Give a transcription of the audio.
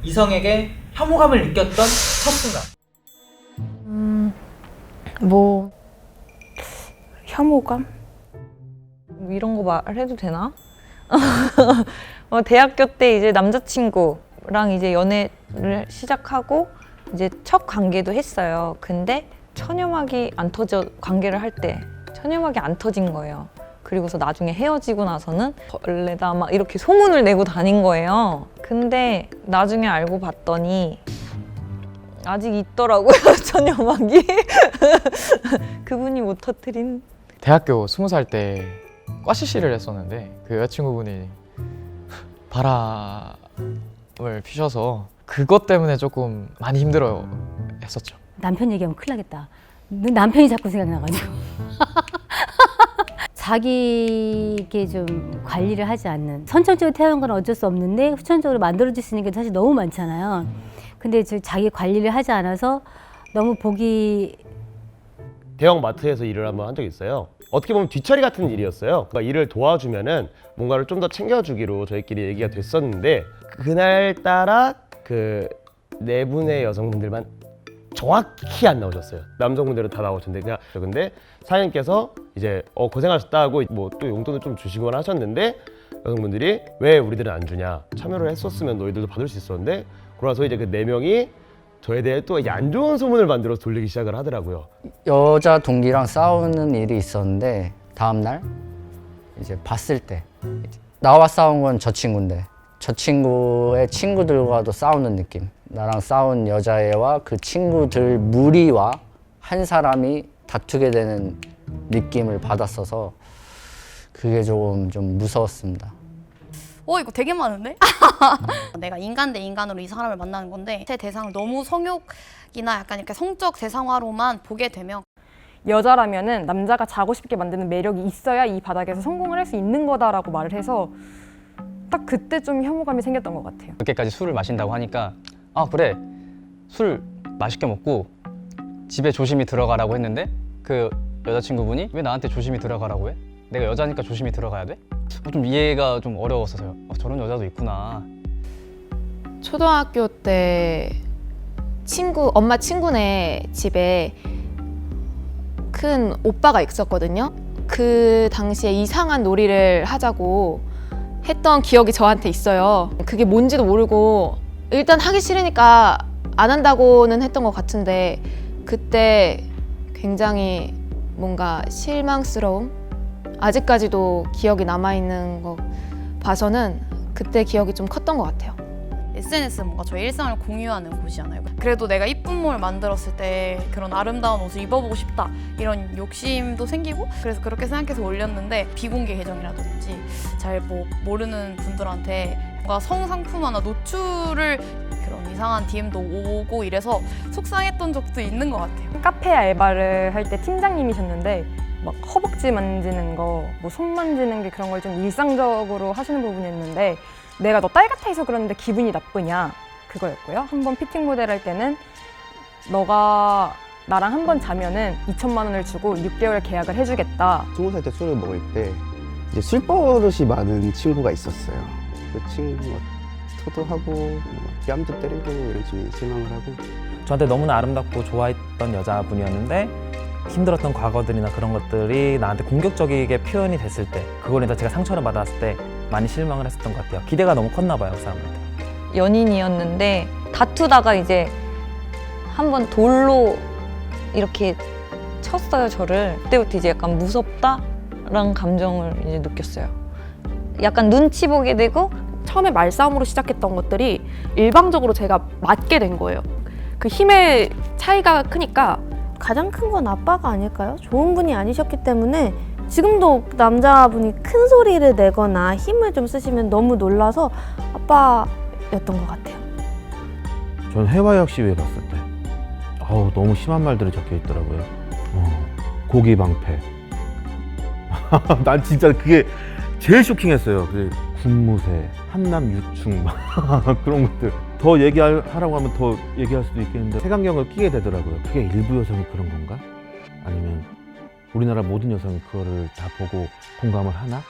이성에게 혐오감을 느꼈던 첫 순간. 뭐 혐오감? 뭐 이런 거 말해도 되나? 대학교 때 이제 남자친구랑 이제 연애를 시작하고 이제 첫 관계도 했어요. 근데 관계를 할 때 천연막이 안 터진 거예요. 그리고서 나중에 헤어지고 나서는 벌레다 막 이렇게 소문을 내고 다닌 거예요. 근데 나중에 알고 봤더니 아직 있더라고요, 천연막이. 그분이 못 터뜨린. 대학교 20살 때 꽈시시를 했었는데 그 여자친구분이 바람을 피셔서 그것 때문에 조금 많이 힘들어 했었죠. 남편 얘기하면 큰일 나겠다. 남편이 자꾸 생각나가지고. 자기에게 좀 관리를 하지 않는, 선천적으로 태어난 건 어쩔 수 없는데 후천적으로 만들어질 수 있는 게 사실 너무 많잖아요. 근데 자기 관리를 하지 않아서 너무 보기. 대형 마트에서 일을 한번 한 적이 있어요. 어떻게 보면 뒤처리 같은 일이었어요. 그러니까 일을 도와주면은 뭔가를 좀 더 챙겨주기로 저희끼리 얘기가 됐었는데, 그날따라 그 네 분의 여성분들만 정확히 안 나오셨어요. 남성분들은 다 나오셨는데, 그냥 근데 사장님께서 이제 고생하셨다고 뭐 또 용돈을 좀 주시거나 하셨는데, 여성분들이 왜 우리들은 안 주냐, 참여를 했었으면 너희들도 받을 수 있었는데, 그러서 이제 그 네 명이 저에 대해 또 이제 안 좋은 소문을 만들어서 돌리기 시작을 하더라고요. 여자 동기랑 싸우는 일이 있었는데, 다음날 이제 봤을 때 나와 싸운 건 저 친구인데 저 친구의 친구들과도 싸우는 느낌. 나랑 싸운 여자애와 그 친구들 무리와 한 사람이 다투게 되는 느낌을 받았어서 그게 좀 무서웠습니다. 이거 되게 많은데? 내가 인간 대 인간으로 이 사람을 만나는 건데, 제 대상을 너무 성욕이나 약간 이렇게 성적 대상화로만 보게 되면, 여자라면은 남자가 자고 싶게 만드는 매력이 있어야 이 바닥에서 성공을 할 수 있는 거다라고 말을 해서 딱 그때 좀 혐오감이 생겼던 것 같아요. 늦게까지 술을 마신다고 하니까 그래, 술 맛있게 먹고 집에 조심히 들어가라고 했는데 그 여자친구분이 왜 나한테 조심히 들어가라고 해? 내가 여자니까 조심히 들어가야 돼? 좀 이해가 좀 어려웠어서요. 저런 여자도 있구나. 초등학교 때 엄마 친구네 집에 큰 오빠가 있었거든요. 그 당시에 이상한 놀이를 하자고 했던 기억이 저한테 있어요. 그게 뭔지도 모르고 일단 하기 싫으니까 안 한다고는 했던 것 같은데, 그때 굉장히 뭔가 실망스러움? 아직까지도 기억이 남아있는 거 봐서는 그때 기억이 좀 컸던 것 같아요. SNS는 뭔가 저의 일상을 공유하는 곳이잖아요. 그래도 내가 이쁜 몸을 만들었을 때 그런 아름다운 옷을 입어보고 싶다, 이런 욕심도 생기고, 그래서 그렇게 생각해서 올렸는데, 비공개 계정이라든지 잘 모르는 분들한테 뭔가 성상품화나 노출을 그런 이상한 DM도 오고 이래서 속상했던 적도 있는 것 같아요. 카페 알바를 할 때 팀장님이셨는데 막 허벅지 만지는 거, 뭐 손 만지는 게 그런 걸 좀 일상적으로 하시는 부분이었는데, 내가 너 딸 같아 해서 그러는데 기분이 나쁘냐, 그거였고요. 한 번 피팅 모델 할 때는 너가 나랑 한 번 자면은 2천만 원을 주고 6개월 계약을 해주겠다. 20살 때 술을 먹을 때 이제 술버릇이 많은 친구가 있었어요. 그 친구가 토도하고 뺨도 때리고 이런 식의 실망을 하고. 저한테 너무나 아름답고 좋아했던 여자분이었는데 힘들었던 과거들이나 그런 것들이 나한테 공격적이게 표현이 됐을 때, 그걸 인해서 제가 상처를 받았을 때 많이 실망을 했었던 것 같아요. 기대가 너무 컸나 봐요, 그 사람한테. 연인이었는데 다투다가 이제 한번 돌로 이렇게 쳤어요, 저를. 그때부터 이제 약간 무섭다라는 감정을 이제 느꼈어요. 약간 눈치 보게 되고, 처음에 말싸움으로 시작했던 것들이 일방적으로 제가 맞게 된 거예요. 그 힘의 차이가 크니까. 가장 큰 건 아빠가 아닐까요? 좋은 분이 아니셨기 때문에 지금도 남자분이 큰 소리를 내거나 힘을 좀 쓰시면 너무 놀라서 아빠였던 것 같아요. 전 해화역 시위에 갔을 때 너무 심한 말들이 적혀 있더라고요. 고기 방패. 난 진짜 그게 제일 쇼킹했어요. 군무새, 한남 유충 그런 것들. 더 얘기하라고 하면 더 얘기할 수도 있겠는데 색안경을 끼게 되더라고요. 그게 일부 여성이 그런 건가? 아니면 우리나라 모든 여성이 그거를 다 보고 공감을 하나?